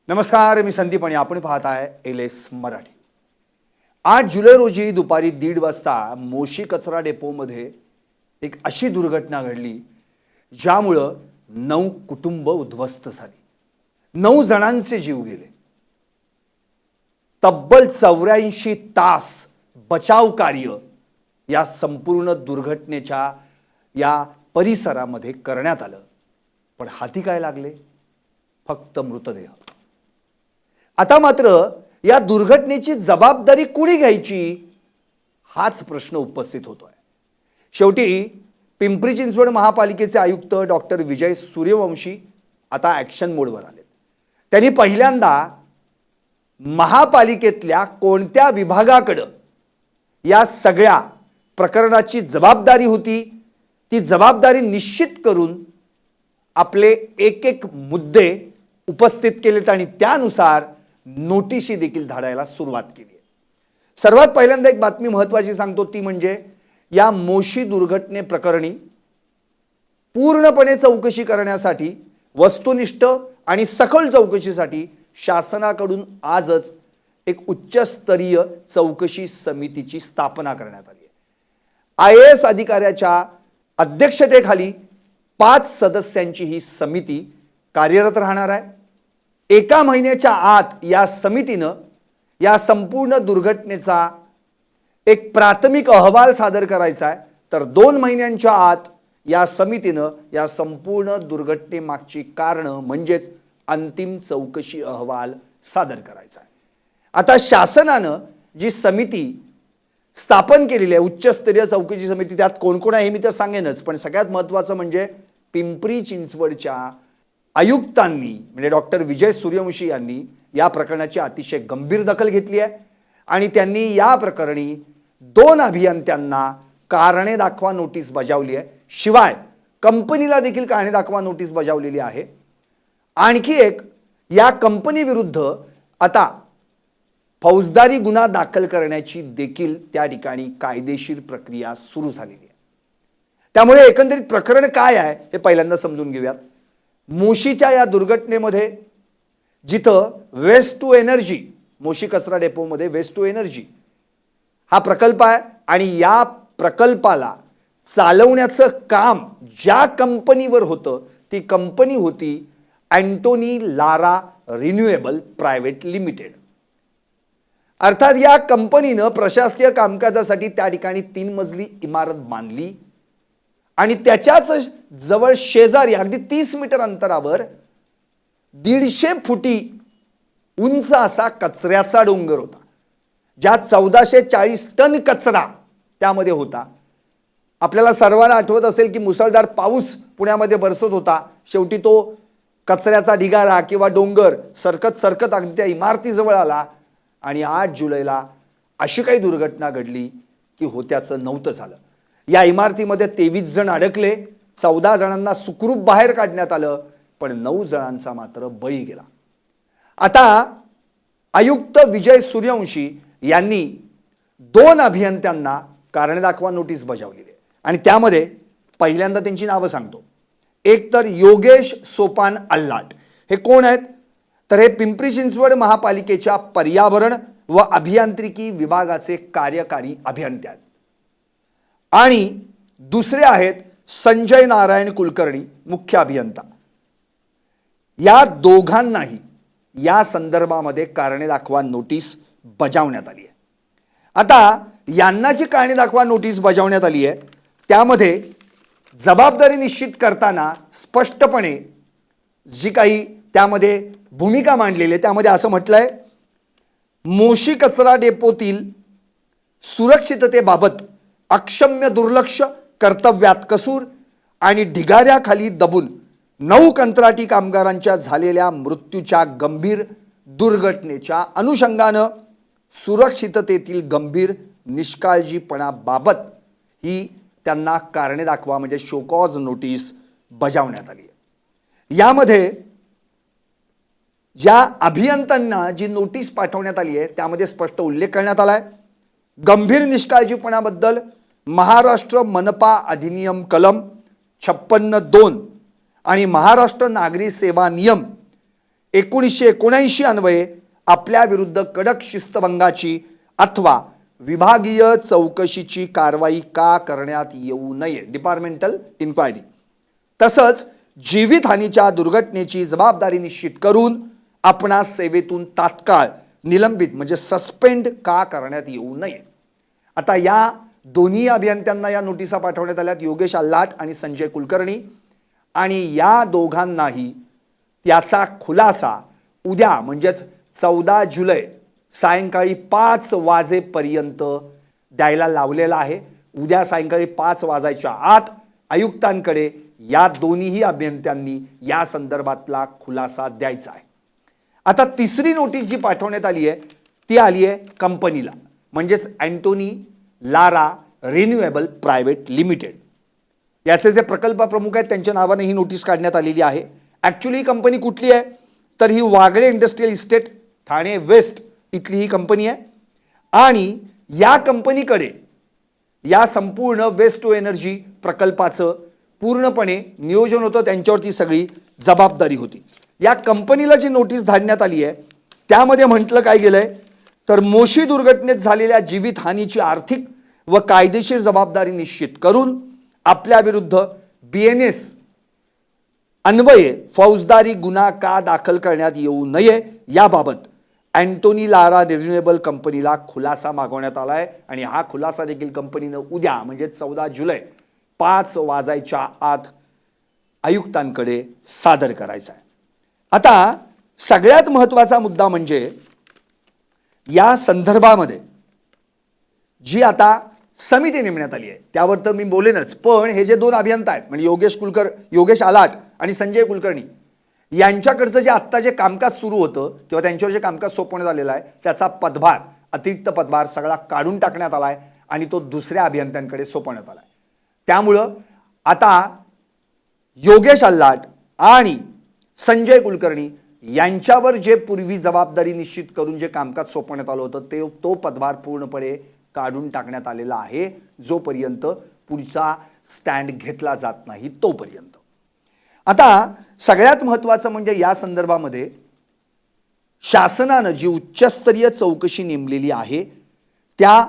नमस्कार, मी संदीप आणि आपण पाहत आहे LS मराठी। 8 जुलै रोजी दुपारी 1:30 वाजता मोशी कचरा डेपोमध्ये एक अशी दुर्घटना घडली ज्यामुळे 9 कुटुंब उद्ध्वस्त झाली, 9 जणांचे जीव गेले। तब्बल 84 तास बचाव कार्य या संपूर्ण दुर्घटनेच्या या परिसरामध्ये करण्यात आलं, पण हाती काय लागले? फक्त मृतदेह। आता मात्र या दुर्घटनेची जबाबदारी कोणी घ्यायची हाच प्रश्न उपस्थित होतोय। शेवटी पिंपरी चिंचवड महापालिकेचे आयुक्त डॉक्टर विजय सूर्यवंशी आता ॲक्शन मोडवर आलेत। त्यांनी पहिल्यांदा महापालिकेतल्या कोणत्या विभागाकडे या सगळ्या प्रकरणाची जबाबदारी होती ती जबाबदारी निश्चित करून आपले एक एक मुद्दे उपस्थित केलेत आणि त्यानुसार नोटिसी देखील धाडायला सुरुवात केली आहे। सर्वात पहिल्यांदा एक बातमी महत्त्वाची सांगतो, ती म्हणजे या मोशी दुर्घटने प्रकरणी पूर्णपणे चौकशी करण्यासाठी, वस्तुनिष्ठ आणि सखोल चौकशीसाठी शासनाकडून आजच एक उच्चस्तरीय चौकशी समितीची स्थापना करण्यात आली आहे। IAS अधिकाऱ्याच्या अध्यक्षतेखाली 5 सदस्यांची ही समिती कार्यरत राहणार आहे। एका महिन्याच्या आत या समितीनं या संपूर्ण दुर्घटनेचा एक प्राथमिक अहवाल सादर करायचा आहे, तर 2 महिन्यांच्या आत या समितीनं या संपूर्ण दुर्घटनेमागची कारणं म्हणजेच अंतिम चौकशी अहवाल सादर करायचा आहे। आता शासनानं जी समिती स्थापन केलेली आहे, उच्चस्तरीय चौकशी समिती, त्यात कोण कोण आहे हे मी तर सांगेनच, पण सगळ्यात महत्त्वाचं म्हणजे पिंपरी चिंचवडच्या आयुक्तांनी म्हणजे डॉक्टर विजय सूर्यवंशी यांनी या प्रकरणाची अतिशय गंभीर दखल घेतली आहे आणि त्यांनी या प्रकरणी 2 अभियंत्यांना कारणे दाखवा नोटीस बजावली आहे। शिवाय कंपनीला देखील कारणे दाखवा नोटीस बजावलेली आहे। आणखी एक, या कंपनी विरुद्ध आता फौजदारी गुन्हा दाखल करण्याची देखील त्या ठिकाणी कायदेशीर प्रक्रिया सुरू झालेली आहे। त्यामुळे एकंदरीत प्रकरण काय आहे हे पहिल्यांदा समजून घेऊयात। मोशीच्या या दुर्घटनेमध्ये जिथं वेस्ट टू एनर्जी, मोशी कचरा डेपोमध्ये वेस्ट टू एनर्जी हा प्रकल्प आहे आणि या प्रकल्पाला चालवण्याचं काम ज्या कंपनीवर होतं ती कंपनी होती Antonie Lara renewable private limited. अर्थात या कंपनीनं प्रशासकीय कामकाजासाठी त्या ठिकाणी 3 मजली इमारत बांधली आणि त्याच्याच जवळ शेजारी अगदी 30 मीटर अंतरावर 150 फुटी उंच असा कचऱ्याचा डोंगर होता, ज्यात 1440 टन कचरा त्यामध्ये होता। आपल्याला सर्वांना आठवत असेल की मुसळधार पाऊस पुण्यामध्ये बरसत होता, शेवटी तो कचऱ्याचा ढिगारा किंवा डोंगर सरकत सरकत अगदी त्या इमारतीजवळ आला आणि 8 जुलैला अशी काही दुर्घटना घडली की होत्याचं नव्हतं झालं। या इमारतीमध्ये 23 जण अडकले, 14 जणांना सुखरूप बाहेर काढण्यात आलं, पण 9 जणांचा मात्र बळी गेला। आता आयुक्त विजय सूर्यवंशी यांनी 2 अभियंत्यांना कारणे दाखवा नोटीस बजावलेली आहे आणि त्यामध्ये पहिल्यांदा त्यांची नावं सांगतो। एक तर योगेश सोपान अल्लाट, हे कोण आहेत? तर हे पिंपरी चिंचवड महापालिकेच्या पर्यावरण व अभियांत्रिकी विभागाचे कार्यकारी अभियंते आहेत। आणि दुसरे आहेत संजय नारायण कुलकर्णी, मुख्य अभियंता। या दोघांनाही या संदर्भामध्ये कारणे दाखवा नोटीस बजावण्यात आली आहे। आता यांना जी कारणे दाखवा नोटीस बजावण्यात आली आहे त्यामध्ये जबाबदारी निश्चित करताना स्पष्टपणे जी काही त्यामध्ये भूमिका मांडलेली आहे त्यामध्ये असं म्हटलंय, मोशी कचरा डेपोतील सुरक्षिततेबाबत अक्षम्य दुर्लक्ष, कर्तव्यात कसूर आणि ढिगाऱ्याखाली दबून 9 कंत्राटी कामगारांच्या झालेल्या मृत्यूच्या गंभीर दुर्घटनेच्या अनुषंगानं सुरक्षिततेतील गंभीर निष्काळजीपणाबाबत ही त्यांना कारणे दाखवा म्हणजे शोकॉज नोटीस बजावण्यात आली आहे। यामध्ये ज्या अभियंत्यांना जी नोटीस पाठवण्यात आली आहे त्यामध्ये स्पष्ट उल्लेख करण्यात आला आहे, गंभीर निष्काळजीपणाबद्दल महाराष्ट्र मनपा अधिनियम कलम 56(2) आणि महाराष्ट्र नागरी सेवा नियम 1979 अन्वये आपल्या विरुद्ध कडक शिस्तभंगाची अथवा विभागीय चौकशीची कारवाई का करण्यात येऊ नये, डिपार्टमेंटल इन्क्वायरी. तसंच जीवितहानीच्या दुर्घटनेची जबाबदारी निश्चित करून आपणास सेवेतून तात्काळ निलंबित म्हणजे सस्पेंड का करण्यात येऊ नये. आता या दोन्ही अभियंत्यांना या नोटिसा पाठवण्यात आल्यात, योगेश आल्हाट आणि संजय कुलकर्णी, आणि या दोघांनाही याचा खुलासा उद्या म्हणजेच 14 जुलै सायंकाळी 5 वाजेपर्यंत द्यायला लावलेला आहे. उद्या सायंकाळी 5 वाजायच्या आत आयुक्तांकडे या दोन्हीही अभियंत्यांनी या संदर्भातला खुलासा द्यायचा आहे. आता तिसरी नोटीस जी पाठवण्यात आली आहे ती आली आहे कंपनीला, म्हणजेच Antonie Lara renewable private limited. याचे जे प्रकल्प प्रमुख आहेत त्यांच्या नावाने ही नोटीस काढण्यात आलेली आहे. ॲक्च्युली ही कंपनी कुठली आहे तर ही Wagle industrial estate Thane west इथली ही कंपनी आहे. आणि या कंपनीकडे या संपूर्ण वेस्ट टू एनर्जी प्रकल्पाचं पूर्णपणे नियोजन होतं, त्यांच्यावरती सगळी जबाबदारी होती. या कंपनीला जी नोटीस धाडण्यात आली आहे त्यामध्ये म्हटलं काय गेलंय तर मोशी दुर्घटनेत झालेल्या जीवितहानीची आर्थिक व कायदेशीर जबाबदारी निश्चित करून आपल्या विरुद्ध BNS अन्वये फौजदारी गुन्हा का दाखल करण्यात येऊ नये याबाबत अँटोनी लारा रिन्युएबल कंपनीला खुलासा मागवण्यात आला आहे. आणि हा खुलासा देखील कंपनीनं उद्या म्हणजे 14 जुलै 5 वाजायच्या आत आयुक्तांकडे सादर करायचा आहे. आता सगळ्यात महत्त्वाचा मुद्दा म्हणजे या संदर्भामध्ये जी आता समिती नेमण्यात आली आहे त्यावर तर मी बोलेनच, पण हे जे दोन अभियंता आहेत म्हणजे योगेश आल्हाट आणि संजय कुलकर्णी यांच्याकडचं जे आत्ता जे कामकाज सुरू होतं किंवा त्यांच्यावर जे कामकाज सोपवण्यात आलेलं आहे त्याचा पदभार, अतिरिक्त पदभार सगळा काढून टाकण्यात आला आहे आणि तो दुसऱ्या अभियंत्यांकडे सोपवण्यात आला आहे. त्यामुळं आता योगेश आल्हाट आणि संजय कुलकर्णी यांच्यावर जे पूर्वी जबाबदारी निश्चित करून जे कामकाज सोपवण्यात आलं होतं तो पदभार पूर्णपणे काढून टाकण्यात आलेला आहे, जोपर्यंत पुढचा स्टँड घेतला जात नाही तोपर्यंत. आता सगळ्यात महत्त्वाचं म्हणजे या संदर्भामध्ये शासनानं जी उच्चस्तरीय चौकशी नेमलेली आहे त्या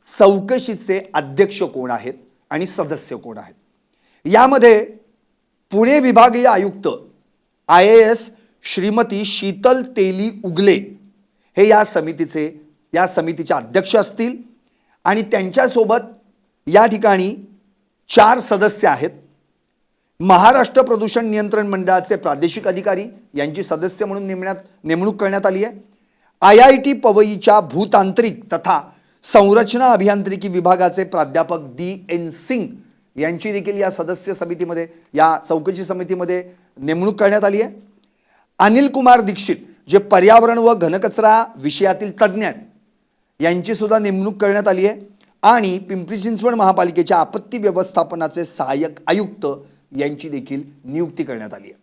चौकशीचे अध्यक्ष कोण आहेत आणि सदस्य कोण आहेत. यामध्ये पुणे विभागीय आयुक्त IAS श्रीमती शीतल तेली उगले हे या समितीचे अध्यक्ष असतील. आणि त्यांच्यासोबत या ठिकाणी 4 सदस्य आहेत. महाराष्ट्र प्रदूषण नियंत्रण मंडळाचे प्रादेशिक अधिकारी यांची सदस्य म्हणून नेमणूक करण्यात आली आहे. IIT पवईच्या भूतांत्रिक तथा संरचना अभियांत्रिकी विभागाचे प्राध्यापक DN सिंग यांची देखील या सदस्य समितीमध्ये या चौकशी समितीमध्ये नेमणूक करण्यात आली आहे. अनिल कुमार दीक्षित जे पर्यावरण व घनकचरा विषयातील तज्ज्ञ आहेत यांची सुद्धा नेमणूक करण्यात आली आहे. आणि पिंपरी चिंचवड महापालिकेच्या आपत्ती व्यवस्थापनाचे सहाय्यक आयुक्त यांची देखील नियुक्ती करण्यात आली आहे.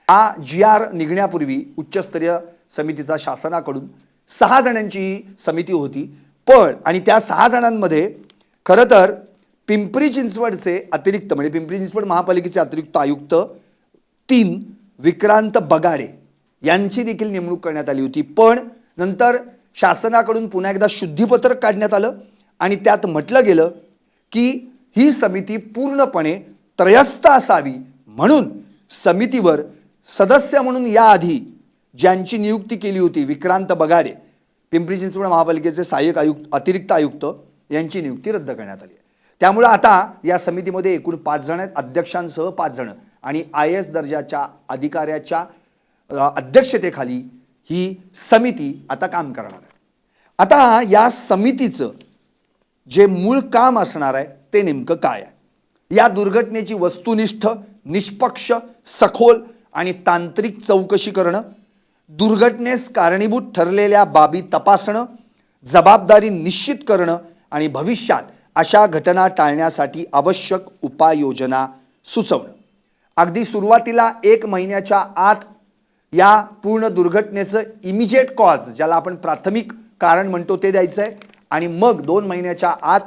हा GR निघण्यापूर्वी उच्चस्तरीय समितीचा शासनाकडून 6 जणांची समिती होती, पण आणि त्या 6 जणांमध्ये खरं तर पिंपरी चिंचवडचे अतिरिक्त म्हणजे पिंपरी चिंचवड महापालिकेचे अतिरिक्त आयुक्त 3 विक्रांत बगाडे यांची देखील नेमणूक करण्यात आली होती. पण नंतर शासनाकडून पुन्हा एकदा शुद्धीपत्रक काढण्यात आलं आणि त्यात म्हटलं गेलं की ही समिती पूर्णपणे त्रयस्थ असावी, म्हणून समितीवर सदस्य म्हणून याआधी ज्यांची नियुक्ती केली होती विक्रांत बगाडे पिंपरी चिंचवड महापालिकेचे सहाय्यक आयुक्त अतिरिक्त आयुक्त यांची नियुक्ती रद्द करण्यात आली आहे. त्यामुळे आता या समितीमध्ये एकूण 5 जण आहेत, अध्यक्षांसह 5 जण आणि IAS दर्जाच्या अधिकाऱ्याच्या अध्यक्षतेखाली ही समिती आता काम करणार आहे. आता या समितीचं जे मूळ काम असणार आहे ते नेमकं काय आहे. या दुर्घटनेची वस्तुनिष्ठ, निष्पक्ष, सखोल आणि तांत्रिक चौकशी करणं, दुर्घटनेस कारणीभूत ठरलेल्या बाबी तपासणं, जबाबदारी निश्चित करणं आणि भविष्यात अशा घटना टाळण्यासाठी आवश्यक उपाययोजना सुचवणं. अगदी सुरुवातीला 1 महिन्याच्या आत या पूर्ण दुर्घटनेचं इमिजिएट कॉज ज्याला आपण प्राथमिक कारण म्हणतो ते द्यायचं आहे आणि मग 2 महिन्याच्या आत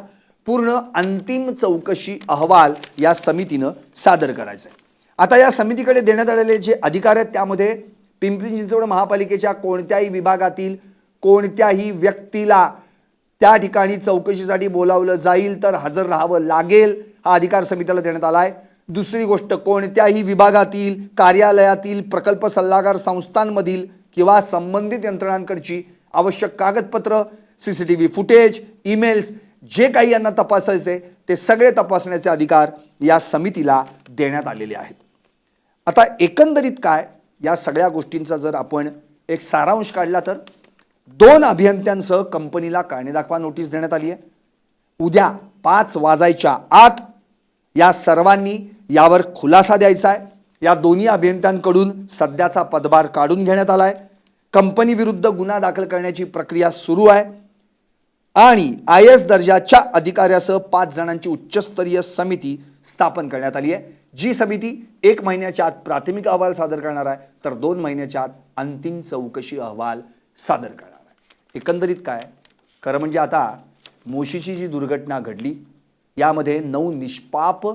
पूर्ण अंतिम चौकशी अहवाल या समितीनं सादर करायचा आहे. आता या समितीकडे देण्यात आलेले जे अधिकार आहेत त्यामध्ये पिंपरी चिंचवड महापालिकेच्या कोणत्याही विभागातील कोणत्याही व्यक्तीला त्या ठिकाणी चौकशीसाठी बोलावलं जाईल तर हजर राहावं लागेल, हा अधिकार समितीला देण्यात आला आहे. दुसरी गोष्ट, कोणत्याही विभागातील, कार्यालयातील, प्रकल्प सल्लागार संस्थांमधील किंवा संबंधित यंत्रणांकडची आवश्यक कागदपत्र, CCTV फुटेज, ईमेल्स जे काही यांना तपासायचे ते सगळे तपासण्याचे अधिकार या समितीला देण्यात आलेले आहेत. आता एकंदरीत काय, या सगळ्या गोष्टींचा जर आपण एक सारांश काढला तर 2 अभियंत्यांसह कंपनीला कारणे दाखवा नोटीस देण्यात आली आहे. उद्या 5 वाजायच्या आत या सर्वांनी यावर खुलासा द्यायचा आहे. या दोन्ही अभियंत्यांकडून सध्याचा पदभार काढून घेण्यात आला आहे. कंपनी विरुद्ध गुन्हा दाखल करण्याची प्रक्रिया सुरू आहे आणि IAS दर्जाच्या अधिकाऱ्यासह 5 जणांची उच्चस्तरीय समिती स्थापन करण्यात आली आहे. जी समिती 1 महिन्याच्या आत प्राथमिक अहवाल सादर करणार आहे तर 2 महिन्याच्या आत अंतिम चौकशी अहवाल सादर करणार आहे. एकंदरीत काय, खरं म्हणजे आता मोशीची जी दुर्घटना घडली यामध्ये 9 निष्पाप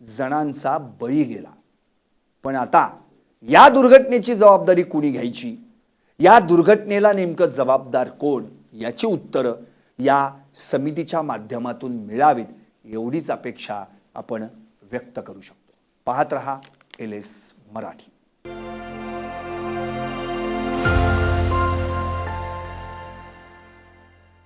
जणांचा बळी गेला. पण आता या दुर्घटनेची जबाबदारी कुणी घ्यायची, या दुर्घटनेला नेमकं जबाबदार कोण, याची उत्तरं या समितीच्या माध्यमातून मिळावीत एवढीच अपेक्षा आपण व्यक्त करू शकतो. पाहत रहा LS मराठी.